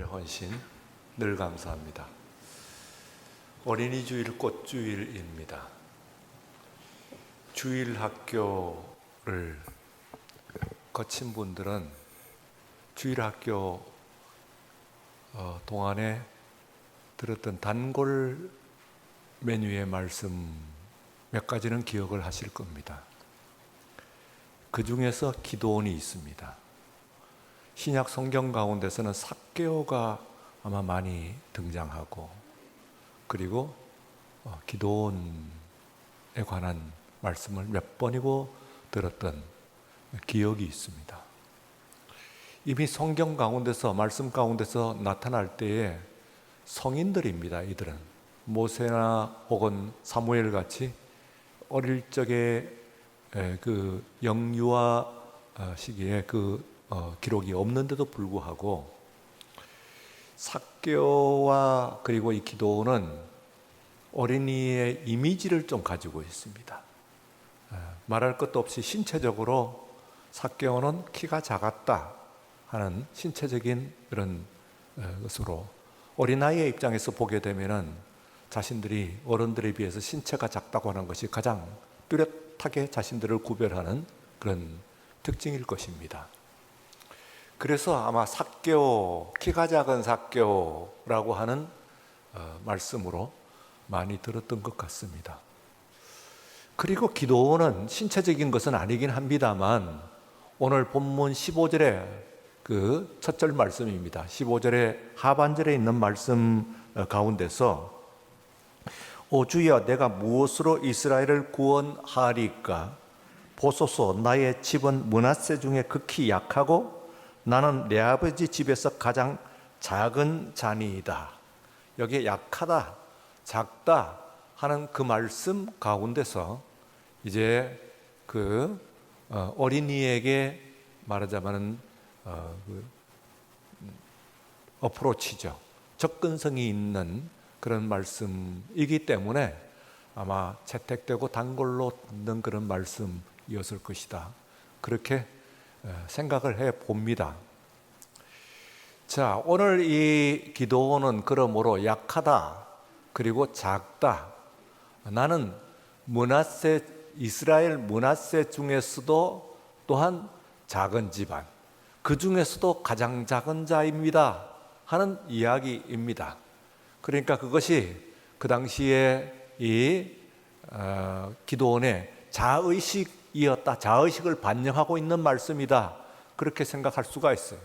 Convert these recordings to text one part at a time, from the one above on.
헌신 늘 감사합니다. 어린이 주일 꽃주일입니다. 주일 학교를 거친 분들은 주일 학교 동안에 들었던 단골 메뉴의 말씀 몇 가지는 기억을 하실 겁니다. 그 중에서 기도원이 있습니다. 신약 성경 가운데서는 삭개오가 아마 많이 등장하고, 그리고 기도원에 관한 말씀을 몇 번이고 들었던 기억이 있습니다. 이미 성경 가운데서, 말씀 가운데서 나타날 때에 성인들입니다. 이들은 모세나 혹은 사무엘 같이 어릴 적에 그 영유아 시기에 기록이 없는데도 불구하고 삭개오와 그리고 이 기도원은 어린이의 이미지를 좀 가지고 있습니다. 말할 것도 없이 신체적으로 삭개오는 키가 작았다 하는 신체적인 그런 것으로 어린아이의 입장에서 보게 되면은 자신들이 어른들에 비해서 신체가 작다고 하는 것이 가장 뚜렷하게 자신들을 구별하는 그런 특징일 것입니다. 그래서 아마 삭개오, 키가 작은 삭개오라고 하는 말씀으로 많이 들었던 것 같습니다. 그리고 기도원은 신체적인 것은 아니긴 합니다만 오늘 본문 15절에 그 첫 절 말씀입니다. 15절의 하반절에 있는 말씀 가운데서 오 주여 내가 무엇으로 이스라엘을 구원하리까? 보소서 나의 집은 므낫세 중에 극히 약하고 나는 내 아버지 집에서 가장 작은 자니이다. 여기에 약하다, 작다 하는 그 말씀 가운데서 이제 그 어린이에게 말하자면 어프로치죠. 접근성이 있는 그런 말씀이기 때문에 아마 채택되고 단골로 듣는 그런 말씀이었을 것이다. 그렇게 생각을 해 봅니다. 자, 오늘 이 기도원은 그러므로 약하다, 그리고 작다. 나는 이스라엘 므낫세 중에서도 또한 작은 집안, 그 중에서도 가장 작은 자입니다 하는 이야기입니다. 그러니까 그것이 그 당시에 이 기도원의 자의식이었다, 자의식을 반영하고 있는 말씀이다, 그렇게 생각할 수가 있어요.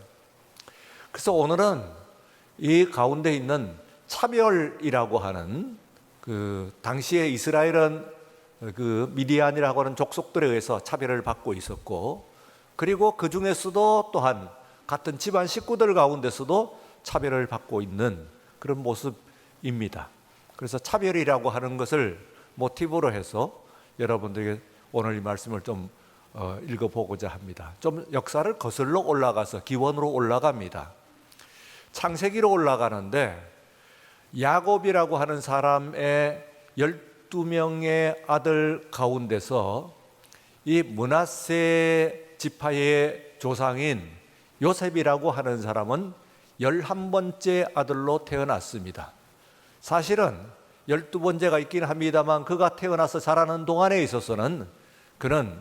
그래서 오늘은 이 가운데 있는 차별이라고 하는 그 당시에 이스라엘은 그 미디안이라고 하는 족속들에 의해서 차별을 받고 있었고, 그리고 그 중에서도 또한 같은 집안 식구들 가운데서도 차별을 받고 있는 그런 모습입니다. 그래서 차별이라고 하는 것을 모티브로 해서 여러분들에게 오늘 이 말씀을 좀 읽어보고자 합니다. 좀 역사를 거슬러 올라가서 기원으로 올라갑니다. 창세기로 올라가는데 야곱이라고 하는 사람의 12명의 아들 가운데서 이 므낫세 지파의 조상인 요셉이라고 하는 사람은 11번째 아들로 태어났습니다. 사실은 12번째가 있긴 합니다만 그가 태어나서 자라는 동안에 있어서는 그는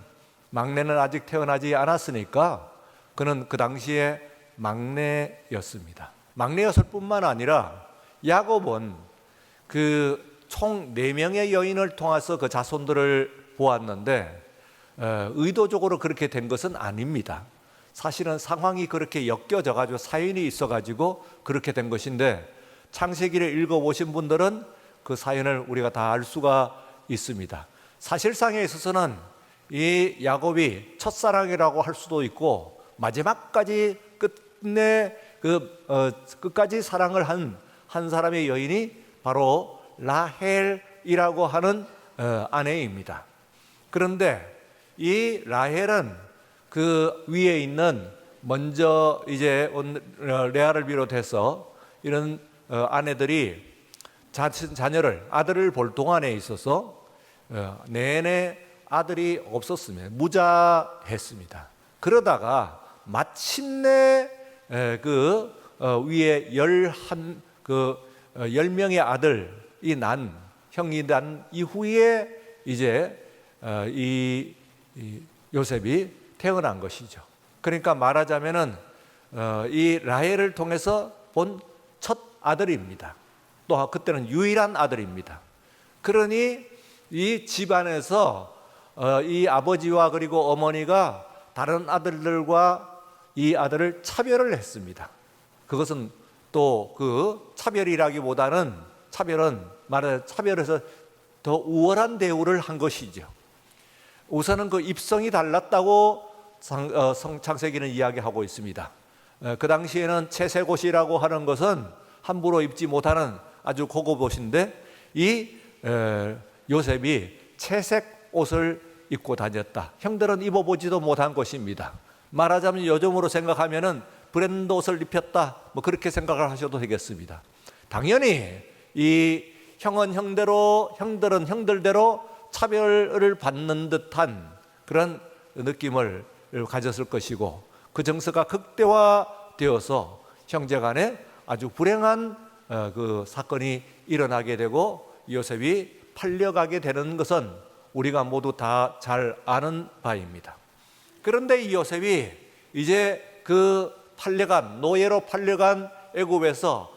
막내는 아직 태어나지 않았으니까 그는 그 당시에 막내였습니다. 막내였을 뿐만 아니라 야곱은 그 총 4명의 여인을 통해서 그 자손들을 보았는데 의도적으로 그렇게 된 것은 아닙니다. 사실은 상황이 그렇게 엮여져 가지고 사연이 있어 가지고 그렇게 된 것인데 창세기를 읽어보신 분들은 그 사연을 우리가 다 알 수가 있습니다. 사실상에 있어서는 이 야곱이 첫사랑이라고 할 수도 있고 마지막까지 끝까지 사랑을 한 사람의 여인이 바로 라헬이라고 하는 아내입니다. 그런데 이 라헬은 그 위에 있는 먼저 이제 레아를 비롯해서 이런 아내들이 자녀를 아들을 볼 동안에 있어서 내내 아들이 없었으며 무자했습니다. 그러다가 마침내 그 위에 10명의 아들이 형이 난 이후에 이제 이 요셉이 태어난 것이죠. 그러니까 말하자면은 이 라헬을 통해서 본 첫 아들입니다. 또 그때는 유일한 아들입니다. 그러니 이 집안에서 이 아버지와 그리고 어머니가 다른 아들들과 이 아들을 차별을 했습니다. 그것은 또 그 차별이라기보다는 차별에서 더 우월한 대우를 한 것이죠. 우선은 그 입성이 달랐다고 창세기는 이야기하고 있습니다. 그 당시에는 채색옷이라고 하는 것은 함부로 입지 못하는 아주 고급 옷인데 이 요셉이 채색 옷을 입고 다녔다. 형들은 입어보지도 못한 것입니다. 말하자면 요즘으로 생각하면은 브랜드 옷을 입혔다, 뭐 그렇게 생각을 하셔도 되겠습니다. 당연히 이 형은 형대로, 형들은 형들대로 차별을 받는 듯한 그런 느낌을 가졌을 것이고, 그 정서가 극대화되어서 형제간에 아주 불행한 그 사건이 일어나게 되고 요셉이 팔려가게 되는 것은 우리가 모두 다 잘 아는 바입니다. 그런데 이 요셉이 이제 그 노예로 팔려간 애굽에서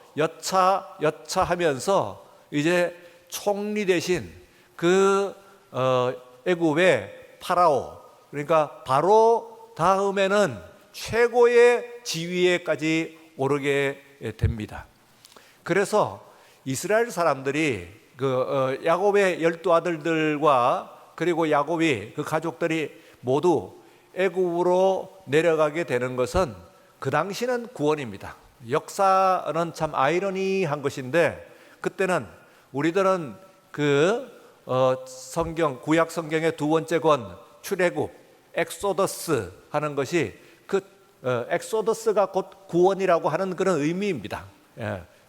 여차하면서 이제 총리 대신 그 애굽의 파라오, 그러니까 바로 다음에는 최고의 지위에까지 오르게 됩니다. 그래서 이스라엘 사람들이 그 야곱의 12아들들과 그리고 야곱이 그 가족들이 모두 애굽으로 내려가게 되는 것은 그 당시는 구원입니다. 역사는 참 아이러니한 것인데, 그때는 우리들은 그 구약 성경의 두 번째 권 출애굽, 엑소더스 하는 것이 그 엑소더스가 곧 구원이라고 하는 그런 의미입니다.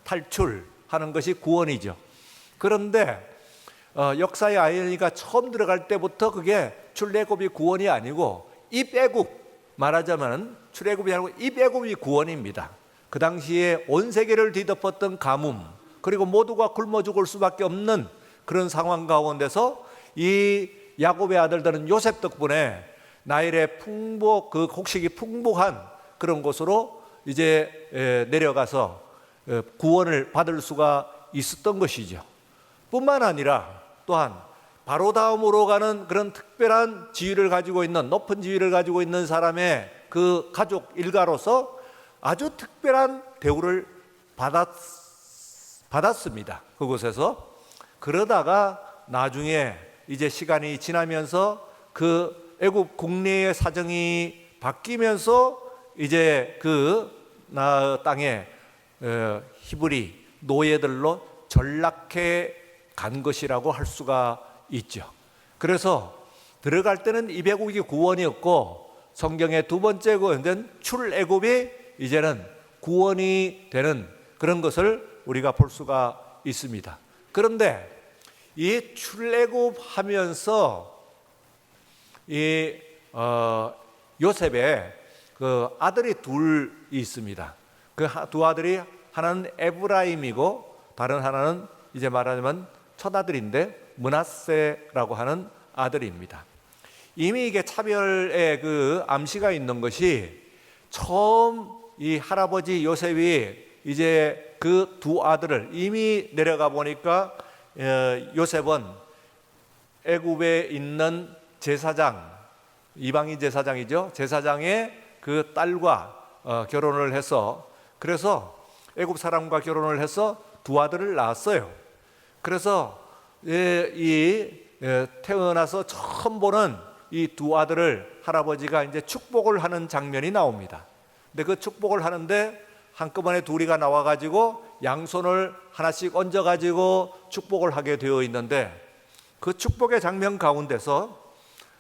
탈출하는 것이 구원이죠. 그런데 역사의 아이러니가 처음 들어갈 때부터 그게 출애굽이 구원이 아니고 입애굽, 말하자면 출애굽이 아니고 입애굽이 구원입니다. 그 당시에 온 세계를 뒤덮었던 가뭄, 그리고 모두가 굶어 죽을 수밖에 없는 그런 상황 가운데서 이 야곱의 아들들은 요셉 덕분에 나일의 그 곡식이 풍부한 그런 곳으로 이제 내려가서 구원을 받을 수가 있었던 것이죠. 뿐만 아니라 또한 바로 다음으로 가는 그런 특별한 지위를 가지고 있는, 높은 지위를 가지고 있는 사람의 그 가족 일가로서 아주 특별한 대우를 받았습니다. 그곳에서. 그러다가 나중에 이제 시간이 지나면서 그 애굽 국내의 사정이 바뀌면서 이제 그 땅에 히브리 노예들로 전락해 간 것이라고 할 수가 있죠. 그래서 들어갈 때는 입애굽이 구원이었고, 성경의 두 번째 구원된 출애굽이 이제는 구원이 되는 그런 것을 우리가 볼 수가 있습니다. 그런데 이 출애굽 하면서 이 요셉의 그 아들이 둘이 있습니다. 그 두 아들이 하나는 에브라임이고 다른 하나는 이제 말하자면 첫아들인데 므낫세라고 하는 아들입니다. 이미 이게 차별의 그 암시가 있는 것이 처음 이 할아버지 요셉이 이제 그 두 아들을 이미 내려가 보니까 요셉은 애굽에 있는 제사장, 이방인 제사장이죠. 제사장의 그 딸과 결혼을 해서, 그래서 애굽 사람과 결혼을 해서 두 아들을 낳았어요. 그래서 태어나서 처음 보는 이 두 아들을 할아버지가 이제 축복을 하는 장면이 나옵니다. 근데 그 축복을 하는데 한꺼번에 둘이가 나와가지고 양손을 하나씩 얹어가지고 축복을 하게 되어 있는데, 그 축복의 장면 가운데서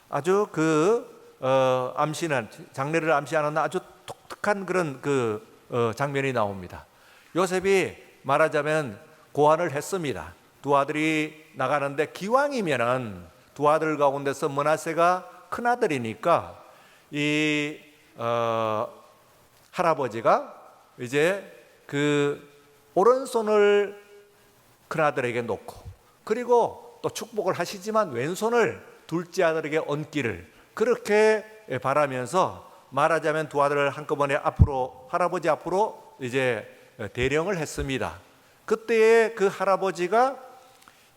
아주 장례를 암시하는 아주 독특한 그런 장면이 나옵니다. 요셉이 말하자면 고안을 했습니다. 두 아들이 나가는데 기왕이면은 두 아들 가운데서 므낫세가 큰 아들이니까 이 할아버지가 이제 그 오른손을 큰아들에게 놓고, 그리고 또 축복을 하시지만 왼손을 둘째 아들에게 얹기를 그렇게 바라면서, 말하자면 두 아들을 한꺼번에 앞으로, 할아버지 앞으로 이제 대령을 했습니다. 그때에 그 할아버지가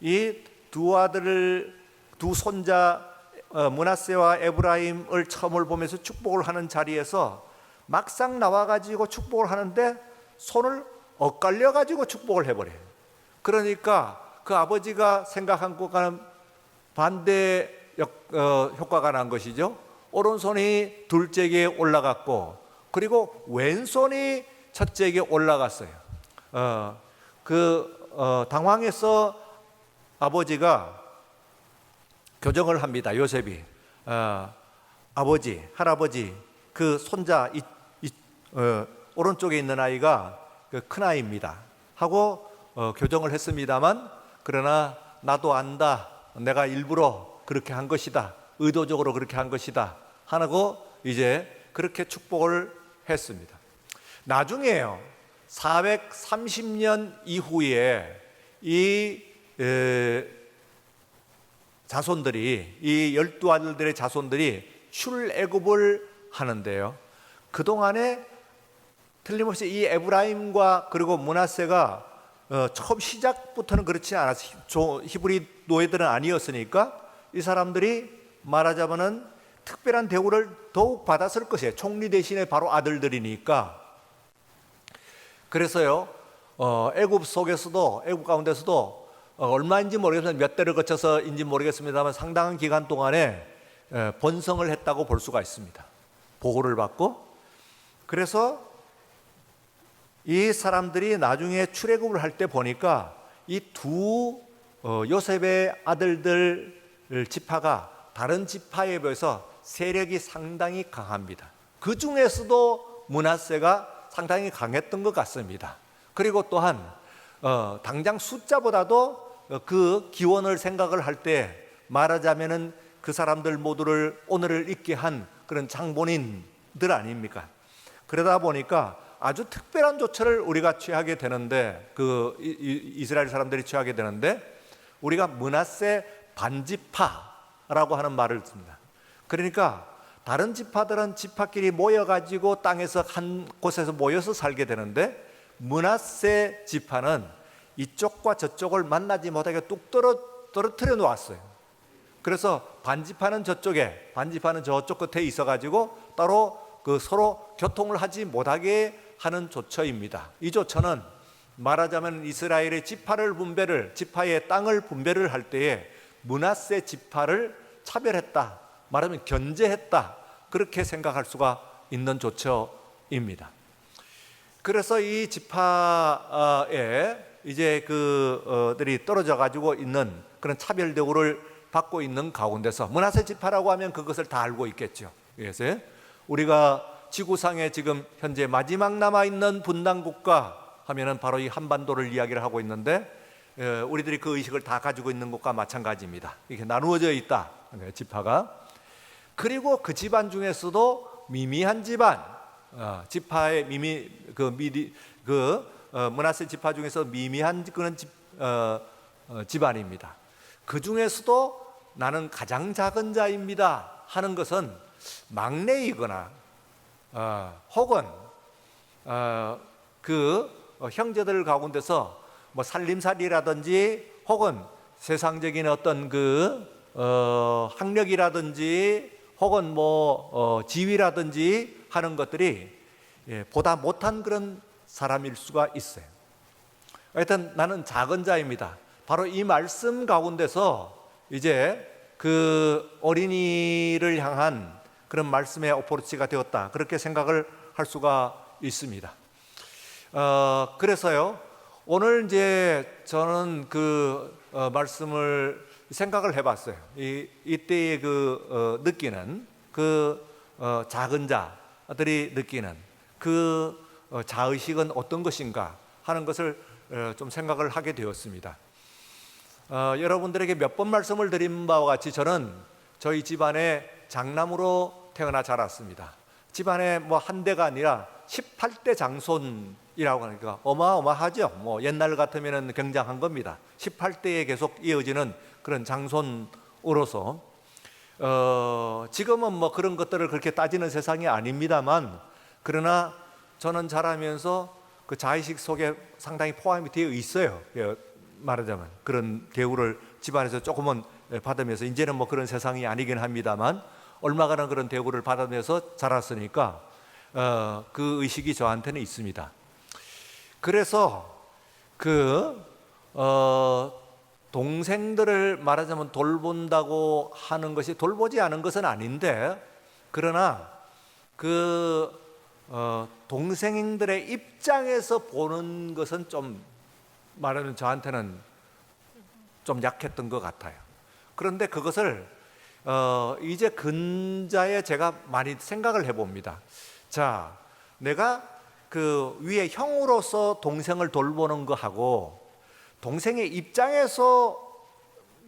이 두 아들을, 두 손자 므낫세와 에브라임을 처음을 보면서 축복을 하는 자리에서 막상 나와가지고 축복을 하는데 손을 엇갈려가지고 축복을 해버려요. 그러니까 그 아버지가 생각한 것과는 반대 효과가 난 것이죠. 오른손이 둘째에게 올라갔고, 그리고 왼손이 첫째에게 올라갔어요. 당황해서 아버지가 교정을 합니다. 요셉이 아버지, 할아버지, 그 손자 오른쪽에 있는 아이가 그 큰 아이입니다 하고 교정을 했습니다만, 그러나 나도 안다, 내가 일부러 그렇게 한 것이다, 의도적으로 그렇게 한 것이다 하고 이제 그렇게 축복을 했습니다. 나중에요, 430년 이후에 이 자손들이, 이 12아들들의 자손들이 출애굽을 하는데요, 그동안에 틀림없이 이 에브라임과 그리고 므낫세가 처음 시작부터는 그렇지 않았어요. 히브리 노예들은 아니었으니까 이 사람들이 말하자면은 특별한 대우를 더욱 받았을 것이에요. 총리 대신에 바로 아들들이니까. 그래서요, 애굽 속에서도, 애굽 가운데서도 얼마인지 모르겠지만 몇 대를 거쳐서인지 모르겠습니다만 상당한 기간 동안에 번성을 했다고 볼 수가 있습니다. 보호를 받고. 그래서 이 사람들이 나중에 출애굽을 할 때 보니까 이 두 요셉의 아들들 지파가 다른 지파에 비해서 세력이 상당히 강합니다. 그 중에서도 므낫세가 상당히 강했던 것 같습니다. 그리고 또한 당장 숫자보다도 그 기원을 생각을 할 때 말하자면은 그 사람들 모두를 오늘을 있게 한 그런 장본인들 아닙니까? 그러다 보니까 아주 특별한 조처를 우리가 취하게 되는데, 그 이스라엘 사람들이 취하게 되는데, 우리가 므낫세 반지파라고 하는 말을 씁니다. 그러니까 다른 지파들은 지파끼리 모여가지고 땅에서 한 곳에서 모여서 살게 되는데, 므낫세 지파는 이쪽과 저쪽을 만나지 못하게 뚝 떨어뜨려 놓았어요. 그래서 반지파는 저쪽에, 반지파는 저쪽 끝에 있어가지고 따로 그 서로 교통을 하지 못하게 하는 조처입니다. 이 조처는 말하자면 이스라엘의 지파의 땅을 분배를 할 때에 므낫세 지파를 차별했다, 말하면 견제했다, 그렇게 생각할 수가 있는 조처입니다. 그래서 이 지파에 이제 그들이 떨어져 가지고 있는 그런 차별 대우를 받고 있는 가운데서, 므낫세 지파라고 하면 그것을 다 알고 있겠죠. 그래서 우리가 지구상에 지금 현재 마지막 남아 있는 분단 국가 하면은 바로 이 한반도를 이야기를 하고 있는데, 우리들이 그 의식을 다 가지고 있는 것과 마찬가지입니다. 이렇게 나누어져 있다, 지파가. 그리고 그 집안 중에서도 미미한 집안, 지파의 므낫세 지파 중에서 미미한 그런 집안입니다. 그 중에서도 나는 가장 작은 자입니다 하는 것은 막내이거나 혹은 그 형제들 가운데서 뭐 살림살이라든지 혹은 세상적인 어떤 그 학력이라든지 혹은 뭐 지위라든지 하는 것들이 보다 못한 그런 사람일 수가 있어요. 하여튼 나는 작은 자입니다. 바로 이 말씀 가운데서 이제 그 어린이를 향한 그런 말씀의 어프로치가 되었다, 그렇게 생각을 할 수가 있습니다. 그래서요, 오늘 이제 저는 그 말씀을 생각을 해봤어요. 이때의 그 느끼는 그 작은 자들이 느끼는 그 자의식은 어떤 것인가 하는 것을 좀 생각을 하게 되었습니다. 여러분들에게 몇 번 말씀을 드린 바와 같이 저는 저희 집안에 장남으로 태어나 자랐습니다. 집안에 뭐 한 대가 아니라 18대 장손이 이라고 하니까 어마어마하죠. 뭐 옛날 같으면 굉장한 겁니다. 18대에 계속 이어지는 그런 장손으로서 지금은 뭐 그런 것들을 그렇게 따지는 세상이 아닙니다만, 그러나 저는 자라면서 그 자의식 속에 상당히 포함이 되어 있어요. 말하자면 그런 대우를 집안에서 조금은 받으면서, 이제는 뭐 그런 세상이 아니긴 합니다만 얼마가나 그런 대우를 받으면서 자랐으니까 그 의식이 저한테는 있습니다. 그래서 동생들을 말하자면 돌본다고 하는 것이 돌보지 않은 것은 아닌데, 그러나 동생들의 입장에서 보는 것은 좀 말하면 저한테는 좀 약했던 것 같아요. 그런데 그것을 이제 근자에 제가 많이 생각을 해봅니다. 자, 내가 그 위에 형으로서 동생을 돌보는 거하고 동생의 입장에서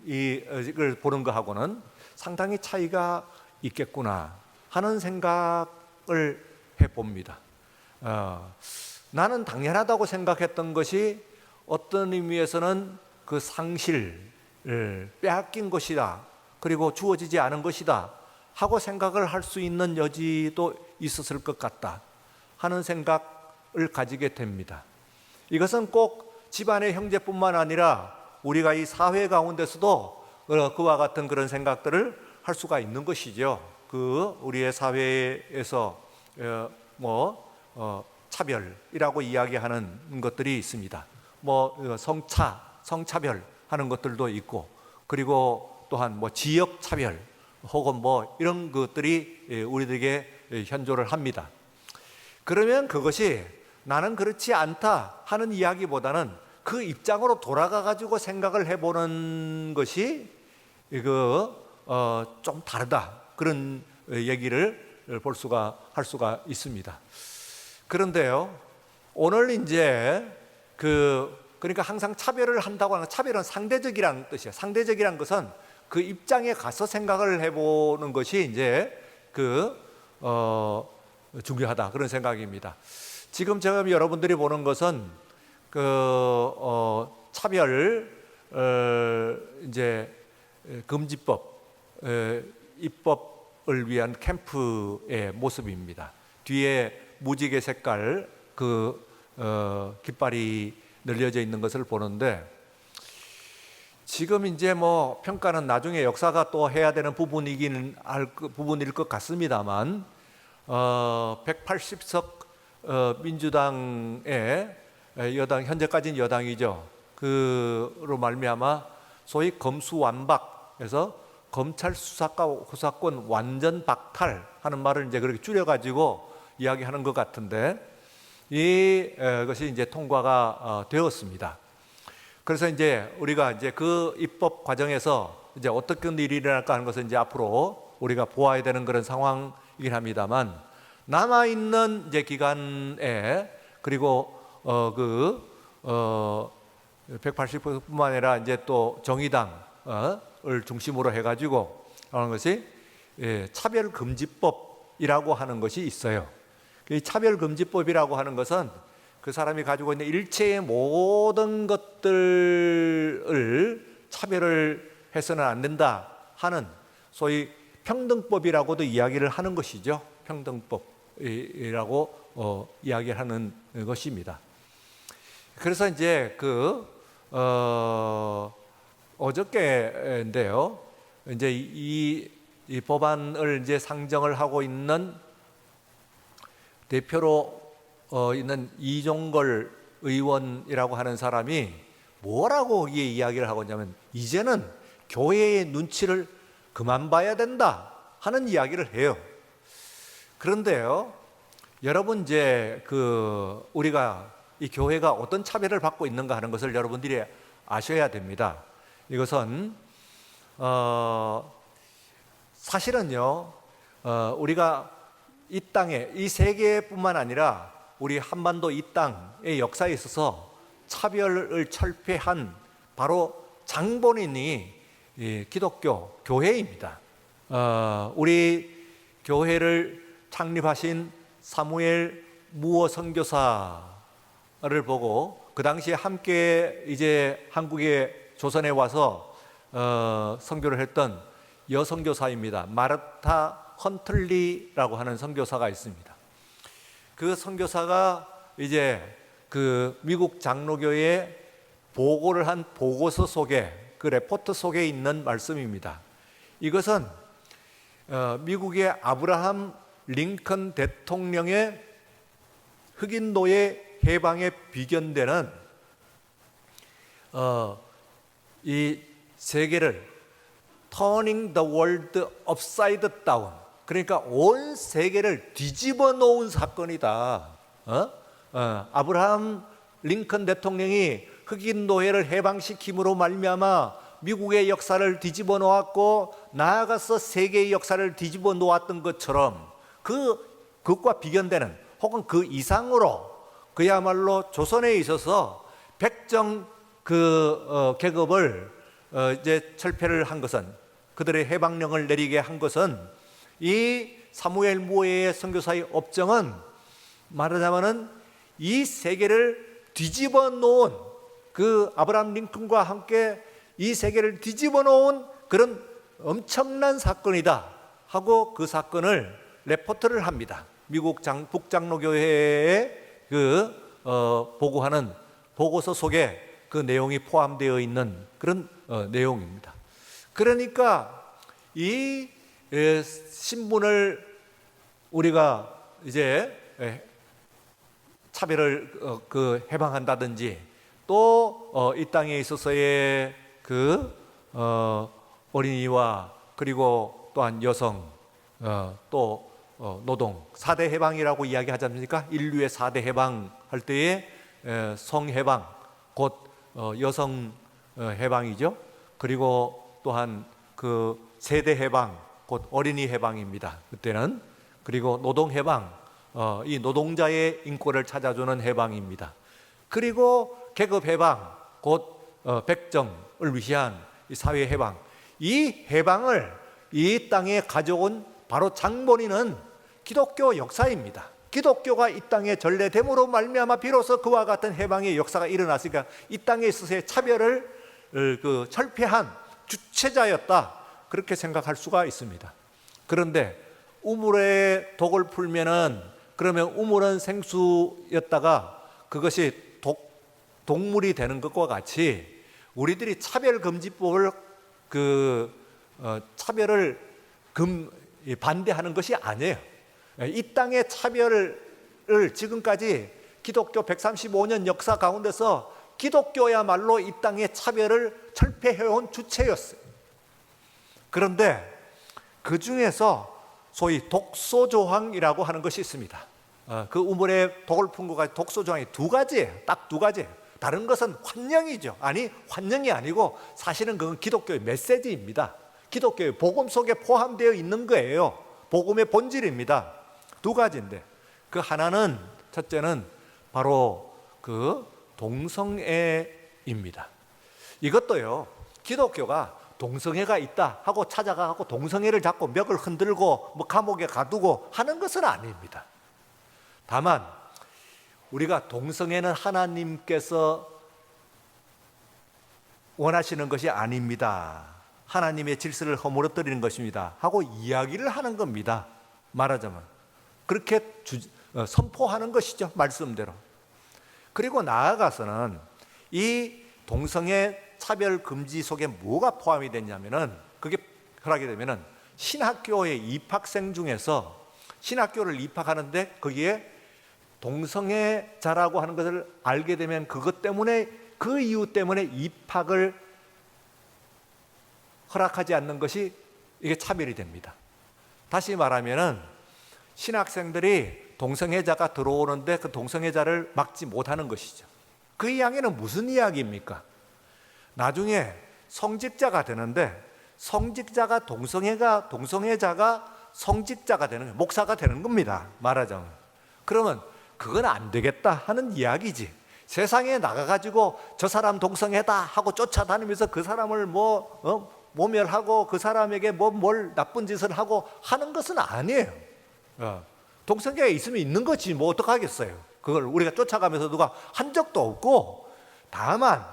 이걸 보는 거하고는 상당히 차이가 있겠구나 하는 생각을 해봅니다. 나는 당연하다고 생각했던 것이 어떤 의미에서는 그 상실을 빼앗긴 것이다, 그리고 주어지지 않은 것이다 하고 생각을 할 수 있는 여지도 있었을 것 같다 하는 생각을 가지게 됩니다. 이것은 꼭 집안의 형제뿐만 아니라 우리가 이 사회 가운데서도 그와 같은 그런 생각들을 할 수가 있는 것이죠. 우리의 사회에서 차별이라고 이야기하는 것들이 있습니다. 성차별 하는 것들도 있고, 그리고 또한 지역 차별 혹은 이런 것들이 우리들에게 현존을 합니다. 그러면 그것이 나는 그렇지 않다 하는 이야기보다는 그 입장으로 돌아가 가지고 생각을 해보는 것이 좀 다르다, 그런 얘기를 할 수가 있습니다. 그런데요, 오늘 이제 그러니까 항상 차별을 한다고 하는, 차별은 상대적이라는 뜻이에요. 상대적이라는 것은 그 입장에 가서 생각을 해보는 것이 이제 중요하다, 그런 생각입니다. 지금 여러분들이 보는 것은 차별 이제 금지법 입법을 위한 캠프의 모습입니다. 뒤에 무지개 색깔 깃발이 늘려져 있는 것을 보는데, 지금 이제 평가는 나중에 역사가 또 해야 되는 부분일 것 같습니다만, 180석 민주당의 여당, 현재까지는 여당이죠. 그로 말미암아 소위 검수완박에서 검찰 수사권 완전 박탈하는 말을 이제 그렇게 줄여가지고 이야기하는 것 같은데, 이것이 이제 통과가 되었습니다. 그래서 이제 우리가 이제 그 입법 과정에서 이제 어떤 일이 일어날까 하는 것은 이제 앞으로 우리가 보아야 되는 그런 상황이긴 합니다만, 남아 있는 이제 기간에, 그리고 180%뿐만 아니라 이제 또 정의당을 중심으로 해가지고 하는 것이 차별금지법이라고 하는 것이 있어요. 이 차별금지법이라고 하는 것은 그 사람이 가지고 있는 일체의 모든 것들을 차별을 해서는 안 된다 하는 소위 평등법이라고도 이야기를 하는 것이죠. 평등법이라고 이야기하는 것입니다. 그래서 이제 어저께인데요, 이제 이 법안을 이제 상정을 하고 있는 대표로 있는 이종걸 의원이라고 하는 사람이 뭐라고 이야기를 하고 있냐면, 이제는 교회의 눈치를 그만 봐야 된다 하는 이야기를 해요. 그런데요, 여러분 이제 우리가 이 교회가 어떤 차별을 받고 있는가 하는 것을 여러분들이 아셔야 됩니다. 이것은 사실은요, 우리가 이 땅에, 이 세계뿐만 아니라 우리 한반도 이 땅의 역사에 있어서 차별을 철폐한 바로 장본인이 기독교 교회입니다. 우리 교회를 창립하신 사무엘 무어 선교사가 보고 그 당시에 함께 이제 한국에 조선에 와서 선교를 했던 여선교사입니다. 마르타 헌틀리라고 하는 선교사가 있습니다. 그 선교사가 이제 그 미국 장로교에 보고를 한 보고서 속에, 그 레포트 속에 있는 말씀입니다. 이것은 미국의 아브라함 링컨 대통령의 흑인 노예 해방에 비견되는 이 세계를 Turning the world upside down, 그러니까 온 세계를 뒤집어 놓은 사건이다. 아브라함 링컨 대통령이 흑인 노예를 해방시킴으로 말미암아 미국의 역사를 뒤집어 놓았고 나아가서 세계의 역사를 뒤집어 놓았던 것처럼 그것과 비견되는 혹은 그 이상으로 그야말로 조선에 있어서 백정 계급을 이제 철폐를 한 것은, 그들의 해방령을 내리게 한 것은 이 사무엘 무어의 선교사의 업적은 말하자면은 이 세계를 뒤집어 놓은, 그 아브라함 링컨과 함께 이 세계를 뒤집어 놓은 그런 엄청난 사건이다 하고 그 사건을 레포트를 합니다. 미국 북장로교회에 보고하는 보고서 속에 그 내용이 포함되어 있는 그런 내용입니다. 그러니까 이 신분을 우리가 이제 차별을 해방한다든지, 또 이 땅에 있어서의 어린이와 그리고 또한 여성, 또 노동, 4대 해방이라고 이야기하지 않습니까? 인류의 4대 해방 할 때에 성해방, 곧 여성 해방이죠. 그리고 또한 그 세대 해방, 곧 어린이 해방입니다. 그때는. 그리고 노동 해방, 이 노동자의 인권을 찾아주는 해방입니다. 그리고 계급 해방, 곧 백정을 위한 사회 해방. 이 해방을 이 땅에 가져온 바로 장본인은 기독교 역사입니다. 기독교가 이 땅에 전래됨으로 말미암아 비로소 그와 같은 해방의 역사가 일어났으니까 이 땅에 있어서의 차별을 철폐한 주체자였다, 그렇게 생각할 수가 있습니다. 그런데 우물의 독을 풀면은, 그러면 우물은 생수였다가 그것이 동물이 되는 것과 같이 우리들이 차별금지법을 차별을 반대하는 것이 아니에요. 이 땅의 차별을 지금까지 기독교 135년 역사 가운데서 기독교야말로 이 땅의 차별을 철폐해온 주체였어요. 그런데 그 중에서 소위 독소조항이라고 하는 것이 있습니다. 그 우물에 독을 푼 것 같이 독소조항이 두 가지예요. 딱 두 가지예요. 다른 것은 환영이죠. 아니, 환영이 아니고 사실은 그건 기독교의 메시지입니다. 기독교의 복음 속에 포함되어 있는 거예요. 복음의 본질입니다. 두 가지인데, 그 하나는, 첫째는 바로 그 동성애입니다. 이것도요, 기독교가 동성애가 있다 하고 찾아가고 동성애를 잡고 멱을 흔들고 뭐 감옥에 가두고 하는 것은 아닙니다. 다만 우리가 동성애는 하나님께서 원하시는 것이 아닙니다, 하나님의 질서를 허물어뜨리는 것입니다 하고 이야기를 하는 겁니다. 말하자면 그렇게 선포하는 것이죠, 말씀대로. 그리고 나아가서는 이 동성애 차별 금지 속에 뭐가 포함이 됐냐면은, 그게 허락이 되면은 신학교의 입학생 중에서 신학교를 입학하는데 거기에 동성애자라고 하는 것을 알게 되면 그것 때문에, 그 이유 때문에 입학을 허락하지 않는 것이 이게 차별이 됩니다. 다시 말하면은 신학생들이 동성애자가 들어오는데 그 동성애자를 막지 못하는 것이죠. 그 이야기는 무슨 이야기입니까? 나중에 성직자가 되는데 성직자가 동성애자가 성직자가 되는 거예요. 목사가 되는 겁니다, 말하자면. 그러면 그건 안 되겠다 하는 이야기지. 세상에 나가가지고 저 사람 동성애다 하고 쫓아다니면서 그 사람을 모멸하고 그 사람에게 뭘 나쁜 짓을 하고 하는 것은 아니에요. 동성애가 있으면 있는 거지 뭐 어떡하겠어요. 그걸 우리가 쫓아가면서 누가 한 적도 없고, 다만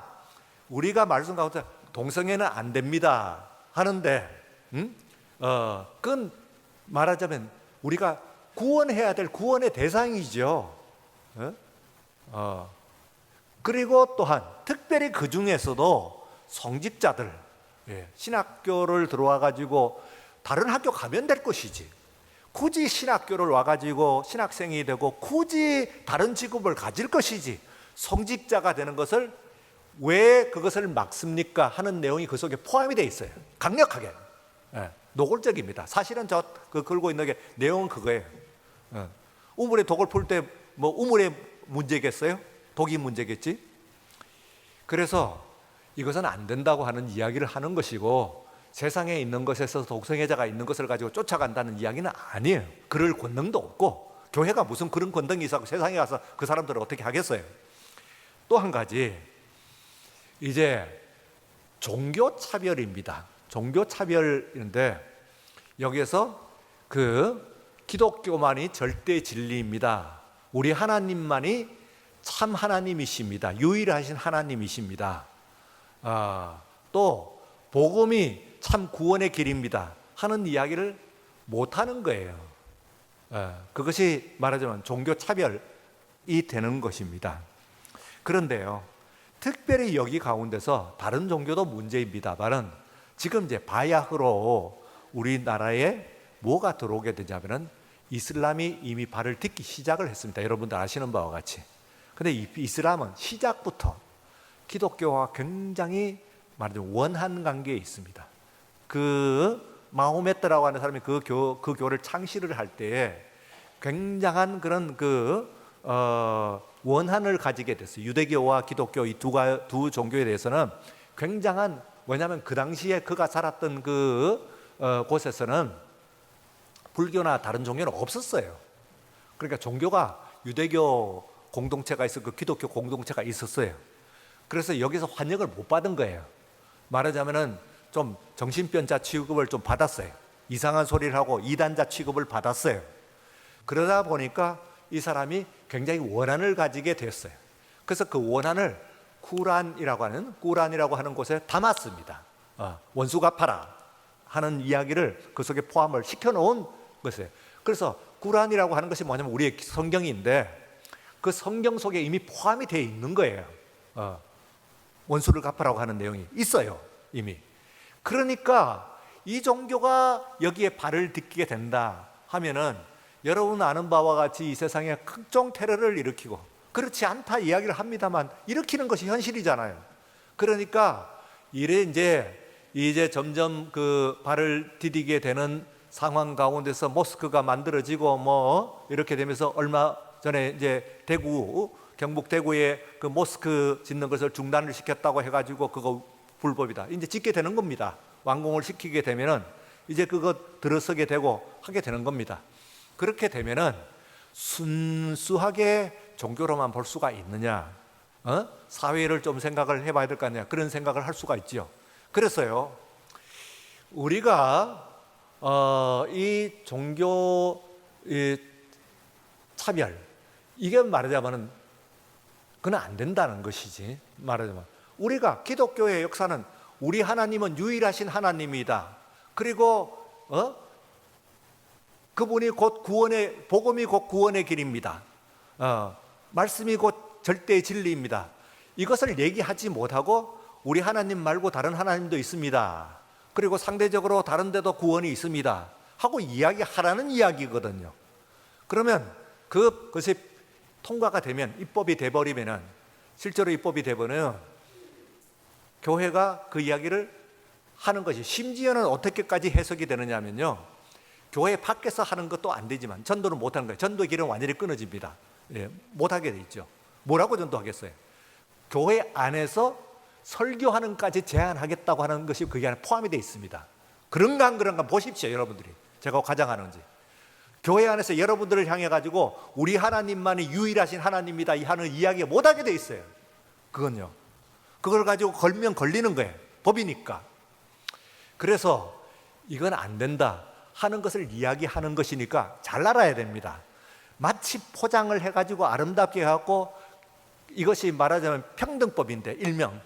우리가 말씀 가운데 동성애는 안 됩니다 하는데, 그건 말하자면 우리가 구원해야 될 구원의 대상이죠. 그리고 또한 특별히 그 중에서도 성직자들, 신학교를 들어와 가지고 다른 학교 가면 될 것이지, 굳이 신학교를 와 가지고 신학생이 되고 굳이 다른 직업을 가질 것이지 성직자가 되는 것을 왜 그것을 막습니까 하는 내용이 그 속에 포함이 되어 있어요. 강력하게, 노골적입니다. 사실은 저 걸고 있는 게 내용은 그거예요. 우물에 독을 풀 때 뭐 우물의 문제겠어요? 독이 문제겠지? 그래서 이것은 안 된다고 하는 이야기를 하는 것이고, 세상에 있는 것에서 동성애자가 있는 것을 가지고 쫓아간다는 이야기는 아니에요. 그럴 권능도 없고, 교회가 무슨 그런 권능이 있어 세상에 가서 그 사람들을 어떻게 하겠어요? 또 한 가지, 이제 종교차별입니다. 종교차별인데, 여기에서 기독교만이 절대 진리입니다. 우리 하나님만이 참 하나님이십니다. 유일하신 하나님이십니다. 또 복음이 참 구원의 길입니다 하는 이야기를 못하는 거예요. 그것이 말하자면 종교차별이 되는 것입니다. 그런데요, 특별히 여기 가운데서 다른 종교도 문제입니다만은, 지금 이제 바야흐로 우리나라에 뭐가 들어오게 되냐면은 이슬람이 이미 발을 딛기 시작을 했습니다. 여러분들 아시는 바와 같이. 근데 이 이슬람은 시작부터 기독교와 굉장히 말하자면 원한 관계에 있습니다. 마호메트라고 하는 사람이 그 교를 창시를 할 때에 굉장한 그런 원한을 가지게 됐어요. 유대교와 기독교 이 두 종교에 대해서는 굉장한, 왜냐하면 그 당시에 그가 살았던 곳에서는 불교나 다른 종교는 없었어요. 그러니까 종교가 유대교 공동체가 있었고 기독교 공동체가 있었어요. 그래서 여기서 환영을 못 받은 거예요. 말하자면은 좀 정신병자 취급을 좀 받았어요. 이상한 소리를 하고 이단자 취급을 받았어요. 그러다 보니까 이 사람이 굉장히 원한을 가지게 됐어요. 그래서 그 원한을 꾸란이라고 하는 곳에 담았습니다. 원수 갚아라 하는 이야기를 그 속에 포함을 시켜놓은 것이에요. 그래서 꾸란이라고 하는 것이 뭐냐면 우리의 성경인데, 그 성경 속에 이미 포함이 되어 있는 거예요. 원수를 갚으라고 하는 내용이 있어요, 이미. 그러니까 이 종교가 여기에 발을 딛게 된다 하면은, 여러분 아는 바와 같이 이 세상에 극종 테러를 일으키고, 그렇지 않다 이야기를 합니다만 일으키는 것이 현실이잖아요. 그러니까 이제 점점 발을 디디게 되는 상황 가운데서 모스크가 만들어지고 뭐 이렇게 되면서, 얼마 전에 이제 경북 대구에 그 모스크 짓는 것을 중단을 시켰다고 해가지고 그거 불법이다, 이제 짓게 되는 겁니다. 완공을 시키게 되면은 이제 그거 들어서게 되고 하게 되는 겁니다. 그렇게 되면은 순수하게 종교로만 볼 수가 있느냐? 사회를 좀 생각을 해봐야 될 거 아니냐? 그런 생각을 할 수가 있죠. 그래서요, 우리가 이 종교 차별, 이게 말하자면은 그건 안 된다는 것이지. 말하자면 우리가 기독교의 역사는 우리 하나님은 유일하신 하나님이다. 그리고 그분이 곧 복음이 곧 구원의 길입니다. 말씀이 곧 절대의 진리입니다. 이것을 얘기하지 못하고 우리 하나님 말고 다른 하나님도 있습니다. 그리고 상대적으로 다른 데도 구원이 있습니다 하고 이야기하라는 이야기거든요. 그러면 그것이 통과가 되면, 입법이 돼버리면은, 실제로 입법이 돼버리면 교회가 그 이야기를 하는 것이, 심지어는 어떻게까지 해석이 되느냐면요, 교회 밖에서 하는 것도 안 되지만 전도는 못하는 거예요. 전도의 길은 완전히 끊어집니다. 못하게 돼 있죠. 뭐라고 전도하겠어요? 교회 안에서 설교하는까지 제한하겠다고 하는 것이 그게 안에 포함이 되어 있습니다. 그런가 안 그런가 보십시오, 여러분들이. 제가 과장하는지. 교회 안에서 여러분들을 향해 가지고 우리 하나님만이 유일하신 하나님이다 하는 이야기 못하게 돼 있어요. 그건요, 그걸 가지고 걸면 걸리는 거예요. 법이니까. 그래서 이건 안 된다 하는 것을 이야기하는 것이니까 잘 알아야 됩니다. 마치 포장을 해가지고 아름답게 해갖고, 이것이 말하자면 평등법인데, 일명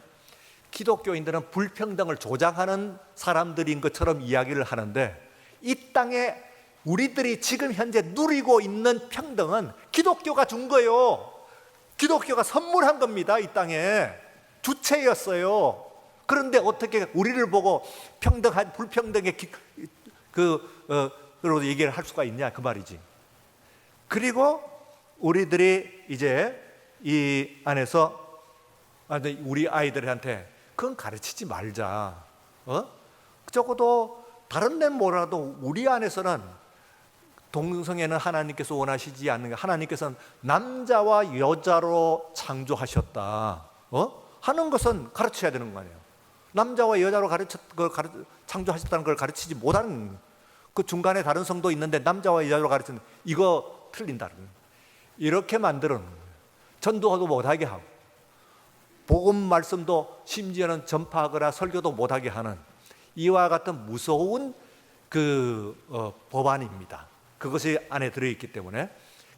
기독교인들은 불평등을 조장하는 사람들인 것처럼 이야기를 하는데, 이 땅에 우리들이 지금 현재 누리고 있는 평등은 기독교가 준 거예요. 기독교가 선물한 겁니다. 이 땅에 주체였어요. 그런데 어떻게 우리를 보고 평등한 불평등의 그로 얘기를 할 수가 있냐, 그 말이지. 그리고 우리들이 이제 이 안에서 우리 아이들한테 그건 가르치지 말자. 적어도 다른 데는 뭐라도 우리 안에서는 동성애는 하나님께서 원하시지 않는 게, 하나님께서는 남자와 여자로 창조하셨다 하는 것은 가르쳐야 되는 거 아니에요. 남자와 여자로 창조하셨다는 걸 가르치지 못하는, 그 중간에 다른 성도 있는데 남자와 여자로 가르치는, 이거 틀린다. 이렇게 만드는 거예요. 전도도 못하게 하고 복음 말씀도 심지어는 전파하거나 설교도 못하게 하는 이와 같은 무서운 법안입니다. 그것이 안에 들어있기 때문에,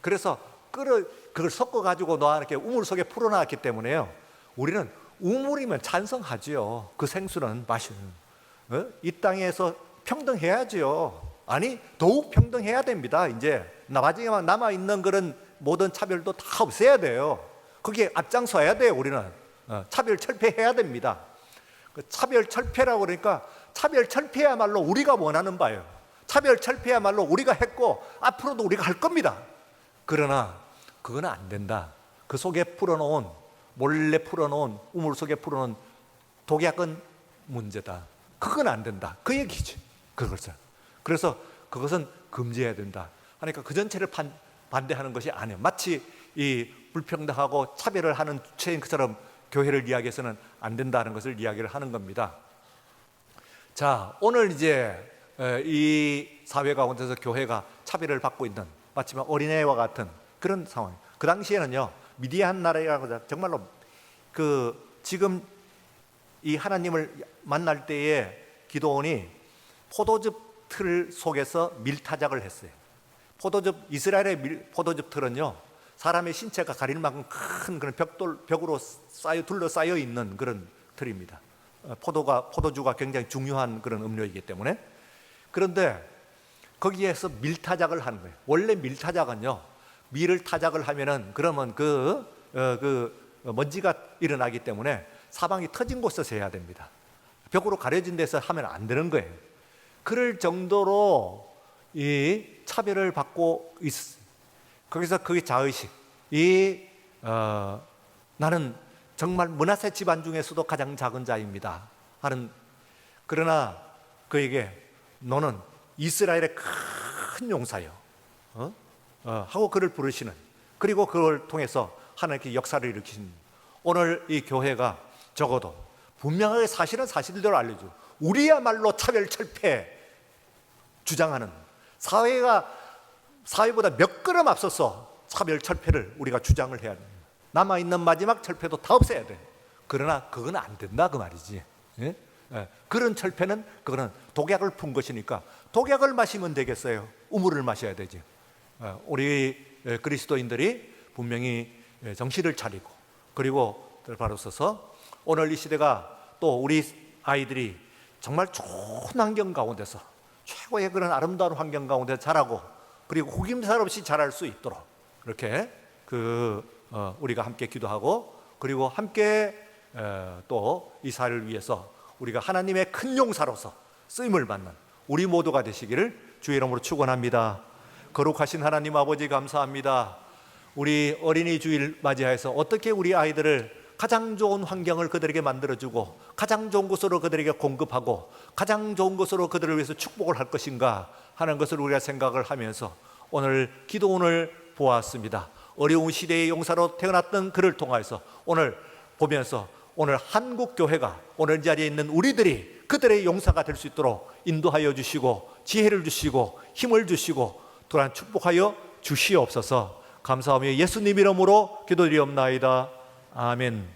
그래서 그걸 섞어가지고 너한테 우물 속에 풀어놨기 때문에요, 우리는 우물이면 찬성하지요. 그 생수는 마시는, 이 땅에서 평등해야지요. 아니, 더욱 평등해야 됩니다. 이제 마지막에 남아있는 그런 모든 차별도 다 없애야 돼요. 거기에 앞장서야 돼요. 우리는 차별 철폐해야 됩니다. 차별 철폐라고 그러니까, 차별 철폐야말로 우리가 원하는 바예요. 차별 철폐야말로 우리가 했고 앞으로도 우리가 할 겁니다. 그러나 그건 안 된다. 그 속에 풀어놓은, 몰래 풀어놓은, 우물 속에 풀어놓은 독약은 문제다. 그건 안 된다. 그 얘기지. 그것은. 그래서 그것은 금지해야 된다. 그러니까 그 전체를 반대하는 것이 아니에요. 마치 이 불평등하고 차별을 하는 주체인 것처럼 교회를 이야기해서는 안 된다는 것을 이야기를 하는 겁니다. 자, 오늘 이제 이 사회 가운데서 교회가 차별을 받고 있는, 마치 어린애와 같은 그런 상황. 그 당시에는요, 미디안 나라라고 정말로 지금 이 하나님을 만날 때에 기도원이 포도즙 틀 속에서 밀타작을 했어요. 이스라엘의 포도즙 틀은요, 사람의 신체가 가릴 만큼 큰 그런 벽으로 둘러싸여 있는 그런 틀입니다. 포도주가 굉장히 중요한 그런 음료이기 때문에. 그런데 거기에서 밀타작을 하는 거예요. 원래 밀타작은요, 밀을 타작을 하면은 그러면 먼지가 일어나기 때문에 사방이 터진 곳에서 해야 됩니다. 벽으로 가려진 데서 하면 안 되는 거예요. 그럴 정도로 이 차별을 받고 있어요. 거기서 그게 자의식, 나는 정말 므낫세 집안 중에서도 가장 작은 자입니다 하는, 그러나 그에게 너는 이스라엘의 큰 용사요 하고 그를 부르시는, 그리고 그걸 통해서 하나님께 역사를 일으키신, 오늘 이 교회가 적어도 분명하게 사실대로 알려줘. 우리야말로 차별 철폐 주장하는, 사회보다 몇 걸음 앞서서 차별 철폐를 우리가 주장을 해야 됩니다. 남아있는 마지막 철폐도 다 없애야 돼. 그러나 그건 안 된다, 그 말이지. 예? 그런 철폐는, 그거는 독약을 푼 것이니까 독약을 마시면 되겠어요? 우물을 마셔야 되지. 우리 그리스도인들이 분명히 정신을 차리고, 그리고 바로 서서 오늘 이 시대가 또 우리 아이들이 정말 좋은 환경 가운데서, 최고의 그런 아름다운 환경 가운데 자라고, 그리고 구김살 없이 자랄 수 있도록 이렇게 우리가 함께 기도하고, 그리고 함께 또 이 사회를 위해서 우리가 하나님의 큰 용사로서 쓰임을 받는 우리 모두가 되시기를 주의 이름으로 축원합니다. 거룩하신 하나님 아버지, 감사합니다. 우리 어린이 주일 맞이해서 어떻게 우리 아이들을 가장 좋은 환경을 그들에게 만들어주고, 가장 좋은 곳으로 그들에게 공급하고, 가장 좋은 곳으로 그들을 위해서 축복을 할 것인가 하는 것을 우리가 생각을 하면서 오늘 기도원을 보았습니다. 어려운 시대의 용사로 태어났던 그를 통해서 오늘 보면서, 오늘 한국 교회가, 오늘 자리에 있는 우리들이 그들의 용사가 될 수 있도록 인도하여 주시고, 지혜를 주시고, 힘을 주시고, 또한 축복하여 주시옵소서. 감사하며 예수님 이름으로 기도드리옵나이다. 아멘.